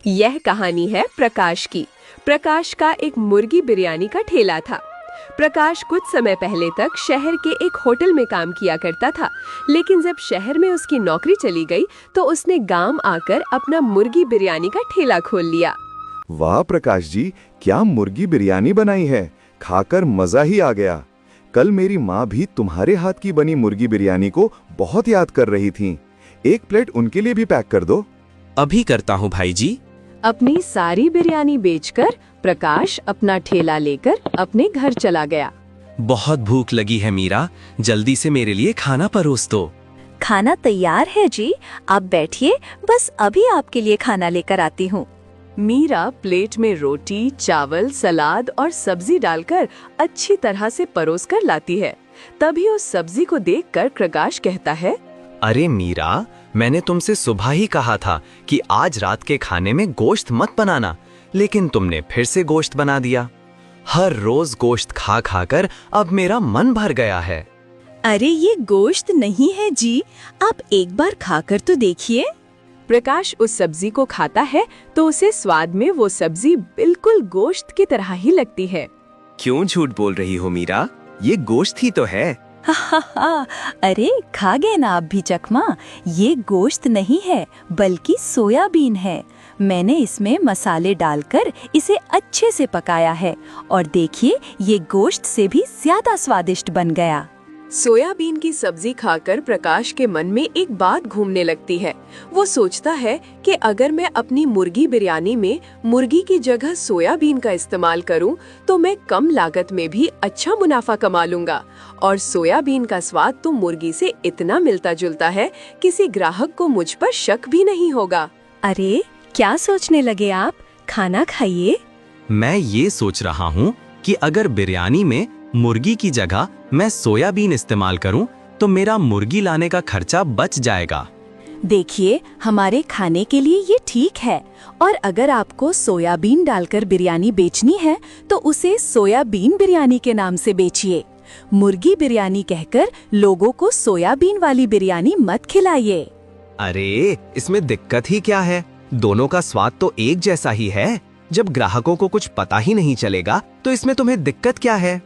यह कहानी है प्रकाश की। प्रकाश का एक मुर्गी बिरयानी का ठेला था। प्रकाश कुछ समय पहले तक शहर के एक होटल में काम किया करता था, लेकिन जब शहर में उसकी नौकरी चली गई तो उसने गांव आकर अपना मुर्गी बिरयानी का ठेला खोल लिया। वाह प्रकाश जी, क्या मुर्गी बिरयानी बनाई है, खाकर मजा ही आ गया। कल मेरी माँ भी तुम्हारे हाथ की बनी मुर्गी बिरयानी को बहुत याद कर रही थीं। एक प्लेट उनके लिए भी पैक कर दो। अभी करता हूँ भाई जी। अपनी सारी बिरयानी बेचकर प्रकाश अपना ठेला लेकर अपने घर चला गया। बहुत भूख लगी है मीरा, जल्दी से मेरे लिए खाना परोस दो। खाना तैयार है जी, आप बैठिए, बस अभी आपके लिए खाना लेकर आती हूँ। मीरा प्लेट में रोटी, चावल, सलाद और सब्जी डालकर अच्छी तरह से परोसकर लाती है। तभी उस सब्जी को देखकर प्रकाश कहता है, अरे मीरा, मैंने तुमसे सुबह ही कहा था कि आज रात के खाने में गोश्त मत बनाना, लेकिन तुमने फिर से गोश्त बना दिया। हर रोज गोश्त खा खाकर अब मेरा मन भर गया है। अरे ये गोश्त नहीं है जी, आप एक बार खाकर तो देखिए। प्रकाश उस सब्जी को खाता है तो उसे स्वाद में वो सब्जी बिल्कुल गोश्त की तरह ही लगती है। क्यों झूठ बोल रही हो मीरा, ये गोश्त ही तो है। अरे खा गए ना आप भी चकमा, ये गोश्त नहीं है बल्कि सोयाबीन है। मैंने इसमें मसाले डालकर इसे अच्छे से पकाया है और देखिए ये गोश्त से भी ज्यादा स्वादिष्ट बन गया। सोयाबीन की सब्जी खाकर प्रकाश के मन में एक बात घूमने लगती है। वो सोचता है कि अगर मैं अपनी मुर्गी बिरयानी में मुर्गी की जगह सोयाबीन का इस्तेमाल करूं, तो मैं कम लागत में भी अच्छा मुनाफा कमा लूंगा। और सोयाबीन का स्वाद तो मुर्गी से इतना मिलता जुलता है, किसी ग्राहक को मुझ पर शक भी नहीं होगा। अरे क्या सोचने लगे आप, खाना खाइए। मैं ये सोच रहा हूँ कि अगर बिरयानी में मुर्गी की जगह मैं सोयाबीन इस्तेमाल करूं तो मेरा मुर्गी लाने का खर्चा बच जाएगा। देखिए हमारे खाने के लिए ये ठीक है, और अगर आपको सोयाबीन डालकर बिरयानी बेचनी है तो उसे सोयाबीन बिरयानी के नाम से बेचिए। मुर्गी बिरयानी कहकर लोगों को सोयाबीन वाली बिरयानी मत खिलाइए। अरे इसमें दिक्कत ही क्या है, दोनों का स्वाद तो एक जैसा ही है। जब ग्राहकों को कुछ पता ही नहीं चलेगा तो इसमें तुम्हें दिक्कत क्या है?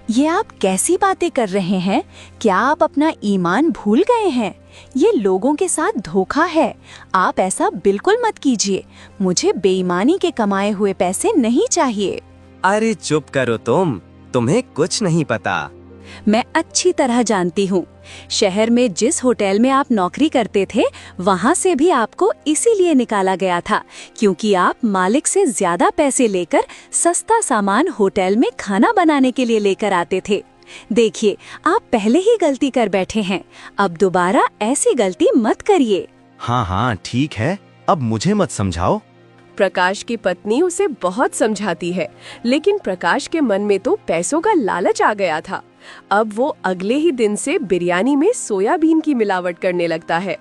ये आप कैसी बातें कर रहे हैं? क्या आप अपना ईमान भूल गए हैं? ये लोगों के साथ धोखा है। आप ऐसा बिल्कुल मत कीजिए। मुझे बेईमानी के कमाए हुए पैसे नहीं चाहिए। अरे चुप करो तुम्हें कुछ नहीं पता। मैं अच्छी तरह जानती हूँ। शहर में जिस होटल में आप नौकरी करते थे, वहाँ से भी आपको इसीलिए निकाला गया था क्योंकि आप मालिक से ज्यादा पैसे लेकर सस्ता सामान होटल में खाना बनाने के लिए लेकर आते थे। देखिए आप पहले ही गलती कर बैठे हैं, अब दोबारा ऐसी गलती मत करिए। हाँ ठीक है, अब मुझे मत समझाओ। प्रकाश की पत्नी उसे बहुत समझाती है, लेकिन प्रकाश के मन में तो पैसों का लालच आ गया था। अब वो अगले ही दिन से बिरयानी में सोयाबीन की मिलावट करने लगता है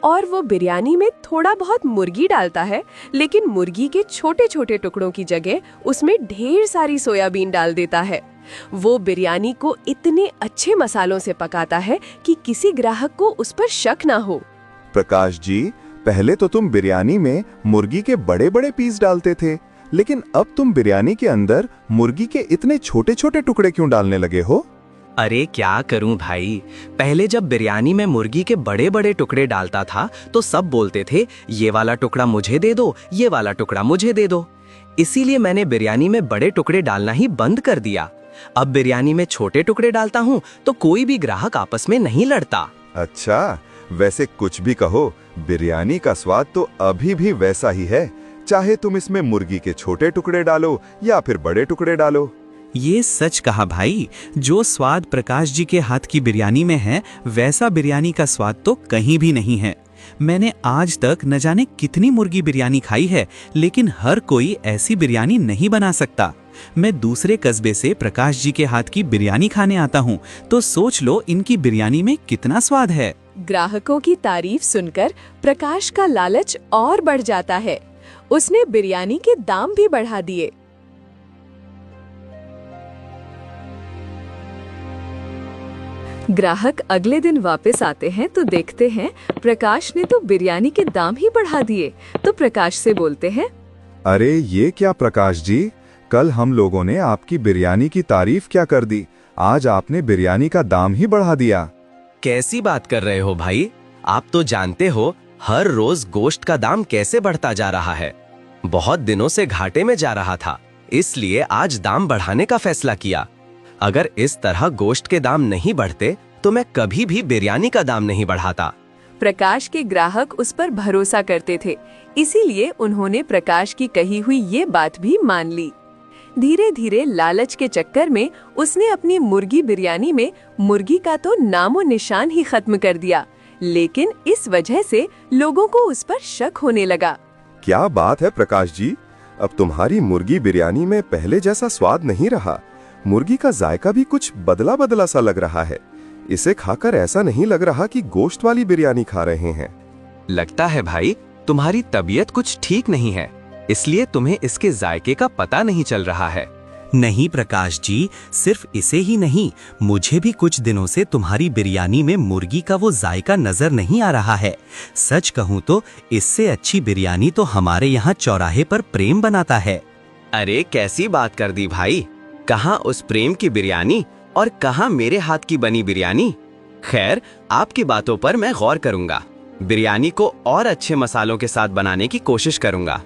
और वो बिरयानी में थोड़ा बहुत मुर्गी डालता है, लेकिन मुर्गी के छोटे छोटे टुकड़ों की जगह उसमें ढेर सारी सोयाबीन डाल देता है। वो बिरयानी को इतने अच्छे मसालों से पकाता है कि किसी ग्राहक को उस पर शक ना हो। प्रकाश जी, पहले तो तुम बिरयानी में मुर्गी के बड़े बड़े पीस डालते थे, लेकिन अब तुम बिरयानी के अंदर मुर्गी के इतने छोटे छोटे टुकड़े क्यों डालने लगे हो? अरे क्या करूं भाई, पहले जब बिरयानी में मुर्गी के बड़े बड़े टुकड़े डालता था तो सब बोलते थे ये वाला टुकड़ा मुझे दे दो, ये वाला टुकड़ा मुझे दे दो। इसीलिए मैंने बिरयानी में बड़े टुकड़े डालना ही बंद कर दिया। अब बिरयानी में छोटे टुकड़े डालता हूं तो कोई भी ग्राहक आपस में नहीं लड़ता। अच्छा, वैसे कुछ भी कहो, बिरयानी का स्वाद तो अभी भी वैसा ही है, चाहे तुम इसमें मुर्गी के छोटे टुकड़े डालो या फिर बड़े टुकड़े डालो। ये सच कहा भाई, जो स्वाद प्रकाश जी के हाथ की बिरयानी में है वैसा बिरयानी का स्वाद तो कहीं भी नहीं है। मैंने आज तक न जाने कितनी मुर्गी बिरयानी खाई है, लेकिन हर कोई ऐसी बिरयानी नहीं बना सकता। मैं दूसरे कस्बे से प्रकाश जी के हाथ की बिरयानी खाने आता हूँ, तो सोच लो इनकी बिरयानी में कितना स्वाद है। ग्राहकों की तारीफ सुनकर प्रकाश का लालच और बढ़ जाता है। उसने बिरयानी के दाम भी बढ़ा दिए। ग्राहक अगले दिन वापस आते हैं तो देखते हैं प्रकाश ने तो बिरयानी के दाम ही बढ़ा दिए। तो प्रकाश से बोलते हैं, अरे ये क्या प्रकाश जी, कल हम लोगों ने आपकी बिरयानी की तारीफ क्या कर दी, आज आपने बिरयानी का दाम ही बढ़ा दिया। कैसी बात कर रहे हो भाई? आप तो जानते हो हर रोज गोश्त का दाम कैसे बढ़ता जा रहा है। बहुत दिनों से घाटे में जा रहा था, इसलिए आज दाम बढ़ाने का फैसला किया। अगर इस तरह गोश्त के दाम नहीं बढ़ते तो मैं कभी भी बिरयानी का दाम नहीं बढ़ाता। प्रकाश के ग्राहक उस पर भरोसा करते थे, इसीलिए उन्होंने प्रकाश की कही हुई ये बात भी मान ली। धीरे धीरे लालच के चक्कर में उसने अपनी मुर्गी बिरयानी में मुर्गी का तो नामो निशान ही खत्म कर दिया, लेकिन इस वजह से लोगों को उस पर शक होने लगा। क्या बात है प्रकाश जी, अब तुम्हारी मुर्गी बिरयानी में पहले जैसा स्वाद नहीं रहा। मुर्गी का जायका भी कुछ बदला बदला सा लग रहा है। इसे खाकर ऐसा नहीं लग रहा कि गोश्त वाली बिरयानी खा रहे हैं। लगता है भाई तुम्हारी तबीयत कुछ ठीक नहीं है, इसलिए तुम्हें इसके जायके का पता नहीं चल रहा है। नहीं प्रकाश जी, सिर्फ इसे ही नहीं, मुझे भी कुछ दिनों से तुम्हारी बिरयानी में मुर्गी का वो जायका नजर नहीं आ रहा है। सच कहूँ तो इससे अच्छी बिरयानी तो हमारे यहाँ चौराहे पर प्रेम बनाता है। अरे कैसी बात कर दी भाई, कहाँ उस प्रेम की बिरयानी और कहाँ मेरे हाथ की बनी बिरयानी। खैर, आपकी बातों पर मैं गौर करूंगा, बिरयानी को और अच्छे मसालों के साथ बनाने की कोशिश करूंगा।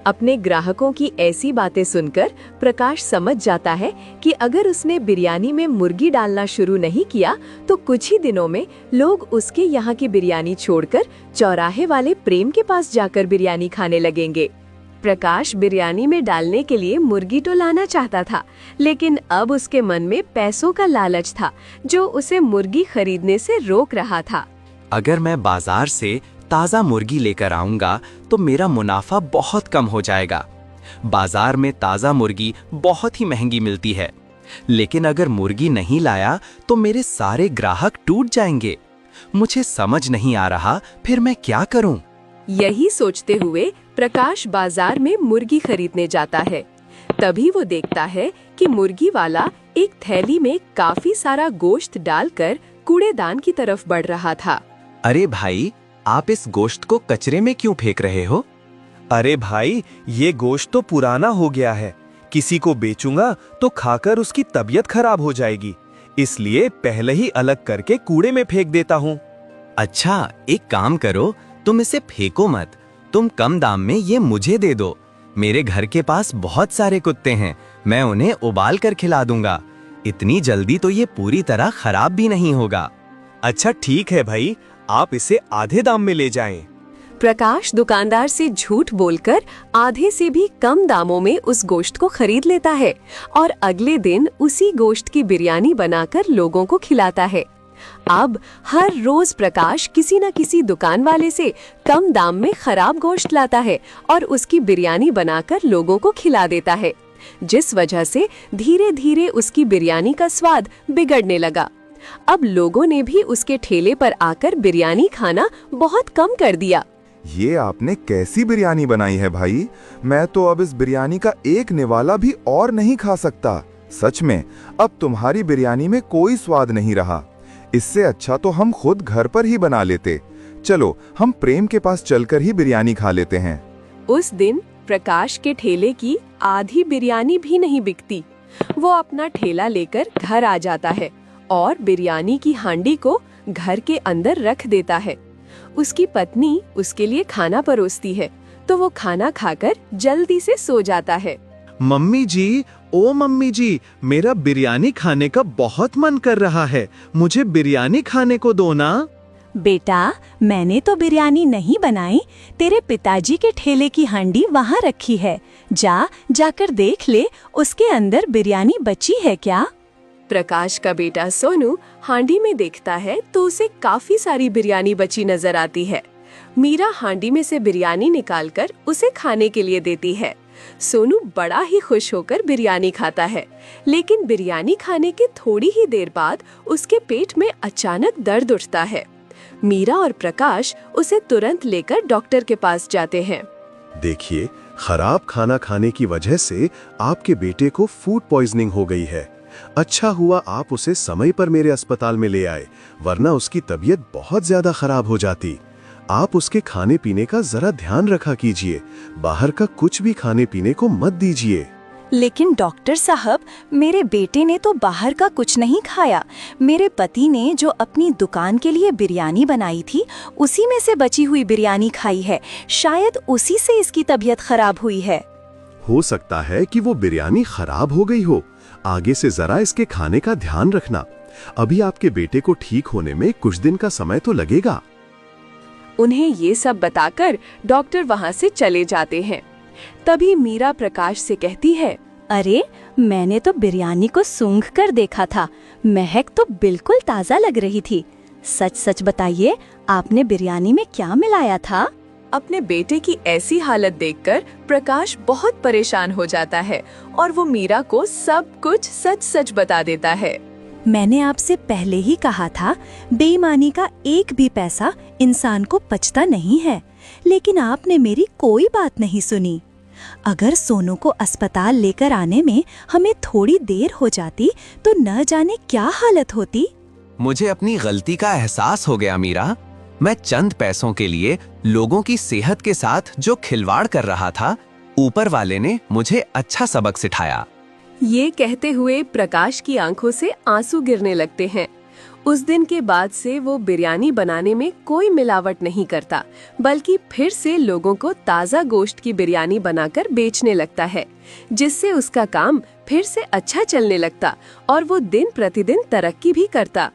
अपने ग्राहकों की ऐसी बातें सुनकर प्रकाश समझ जाता है कि अगर उसने बिरयानी में मुर्गी डालना शुरू नहीं किया तो कुछ ही दिनों में लोग उसके यहाँ की बिरयानी छोड़कर चौराहे वाले प्रेम के पास जाकर बिरयानी खाने लगेंगे। प्रकाश बिरयानी में डालने के लिए मुर्गी तो लाना चाहता था, लेकिन अब उसके मन में पैसों का लालच था जो उसे मुर्गी खरीदने से रोक रहा था। अगर मैं बाजार से ताज़ा मुर्गी लेकर आऊंगा तो मेरा मुनाफा बहुत कम हो जाएगा। बाजार में ताज़ा मुर्गी बहुत ही महंगी मिलती है, लेकिन अगर मुर्गी नहीं लाया तो मेरे सारे ग्राहक टूट जाएंगे। मुझे समझ नहीं आ रहा फिर मैं क्या करूं? यही सोचते हुए प्रकाश बाजार में मुर्गी खरीदने जाता है। तभी वो देखता है कि मुर्गी वाला एक थैली में काफी सारा गोश्त डालकर कूड़ेदान की तरफ बढ़ रहा था। अरे भाई, आप इस गोश्त को कचरे में क्यों फेंक रहे हो? अरे भाई, ये गोश्त तो पुराना हो गया है, किसी को बेचूंगा तो खाकर उसकी तबीयत खराब हो जाएगी, इसलिए पहले ही अलग करके कूड़े में फेंक देता हूँ। अच्छा, एक काम करो, तुम इसे फेंको मत, तुम कम दाम में ये मुझे दे दो। मेरे घर के पास बहुत सारे कुत्ते हैं, मैं उन्हें उबाल कर खिला दूंगा। इतनी जल्दी तो ये पूरी तरह खराब भी नहीं होगा। अच्छा ठीक है भाई, आप इसे आधे दाम में ले जाएं। प्रकाश दुकानदार से झूठ बोलकर आधे से भी कम दामों में उस गोश्त को खरीद लेता है और अगले दिन उसी गोश्त की बिरयानी बनाकर लोगों को खिलाता है। अब हर रोज प्रकाश किसी न किसी दुकान वाले से कम दाम में खराब गोश्त लाता है और उसकी बिरयानी बनाकर लोगों को खिला देता है, जिस वजह से धीरे धीरे उसकी बिरयानी का स्वाद बिगड़ने लगा। अब लोगों ने भी उसके ठेले पर आकर बिरयानी खाना बहुत कम कर दिया। ये आपने कैसी बिरयानी बनाई है भाई, मैं तो अब इस बिरयानी का एक निवाला भी और नहीं खा सकता। सच में अब तुम्हारी बिरयानी में कोई स्वाद नहीं रहा। इससे अच्छा तो हम खुद घर पर ही बना लेते। चलो हम प्रेम के पास चलकर ही बिरयानी खा लेते हैं। उस दिन प्रकाश के ठेले की आधी बिरयानी भी नहीं बिकती। वो अपना ठेला लेकर घर आ जाता है और बिरयानी की हांडी को घर के अंदर रख देता है। उसकी पत्नी उसके लिए खाना परोसती है तो वो खाना खाकर जल्दी से सो जाता है। मम्मी जी, ओ मम्मी जी, मेरा बिरयानी खाने का बहुत मन कर रहा है, मुझे बिरयानी खाने को दो ना। बेटा, मैंने तो बिरयानी नहीं बनाई, तेरे पिताजी के ठेले की हांडी वहाँ रखी है, जाकर देख ले उसके अंदर बिरयानी बची है क्या। प्रकाश का बेटा सोनू हांडी में देखता है तो उसे काफी सारी बिरयानी बची नजर आती है। मीरा हांडी में से बिरयानी निकालकर उसे खाने के लिए देती है। सोनू बड़ा ही खुश होकर बिरयानी खाता है, लेकिन बिरयानी खाने के थोड़ी ही देर बाद उसके पेट में अचानक दर्द उठता है। मीरा और प्रकाश उसे तुरंत लेकर डॉक्टर के पास जाते हैं। देखिए, खराब खाना खाने की वजह से आपके बेटे को फूड पॉइजनिंग हो गई है। अच्छा हुआ आप उसे समय पर मेरे अस्पताल में ले आए, वरना उसकी तबीयत बहुत ज्यादा खराब हो जाती। आप उसके खाने पीने का जरा ध्यान रखा कीजिए, बाहर का कुछ भी खाने पीने को मत दीजिए। लेकिन डॉक्टर साहब, मेरे बेटे ने तो बाहर का कुछ नहीं खाया। मेरे पति ने जो अपनी दुकान के लिए बिरयानी बनाई थी, उसी में से बची हुई बिरयानी खाई है। शायद उसी से इसकी तबीयत खराब हुई है। हो सकता है कि वो बिरयानी खराब हो गई हो। आगे से जरा इसके खाने का ध्यान रखना। अभी आपके बेटे को ठीक होने में कुछ दिन का समय तो लगेगा। उन्हें ये सब बताकर डॉक्टर वहाँ से चले जाते हैं। तभी मीरा प्रकाश से कहती है, अरे, मैंने तो बिरयानी को सूंघ कर देखा था, महक तो बिल्कुल ताज़ा लग रही थी। सच सच बताइए, आपने बिरयानी में क्या मिलाया था? अपने बेटे की ऐसी हालत देखकर प्रकाश बहुत परेशान हो जाता है और वो मीरा को सब कुछ सच सच बता देता है। मैंने आपसे पहले ही कहा था, बेईमानी का एक भी पैसा इंसान को पचता नहीं है, लेकिन आपने मेरी कोई बात नहीं सुनी। अगर सोनू को अस्पताल लेकर आने में हमें थोड़ी देर हो जाती तो न जाने क्या हालत होती। मुझे अपनी गलती का एहसास हो गया मीरा। मैं चंद पैसों के लिए लोगों की सेहत के साथ जो खिलवाड़ कर रहा था, ऊपर वाले ने मुझे अच्छा सबक सिखाया। ये कहते हुए प्रकाश की आंखों से आंसू गिरने लगते हैं। उस दिन के बाद से वो बिरयानी बनाने में कोई मिलावट नहीं करता, बल्कि फिर से लोगों को ताज़ा गोश्त की बिरयानी बनाकर बेचने लगता है, जिससे उसका काम फिर से अच्छा चलने लगता और वो दिन प्रतिदिन तरक्की भी करता।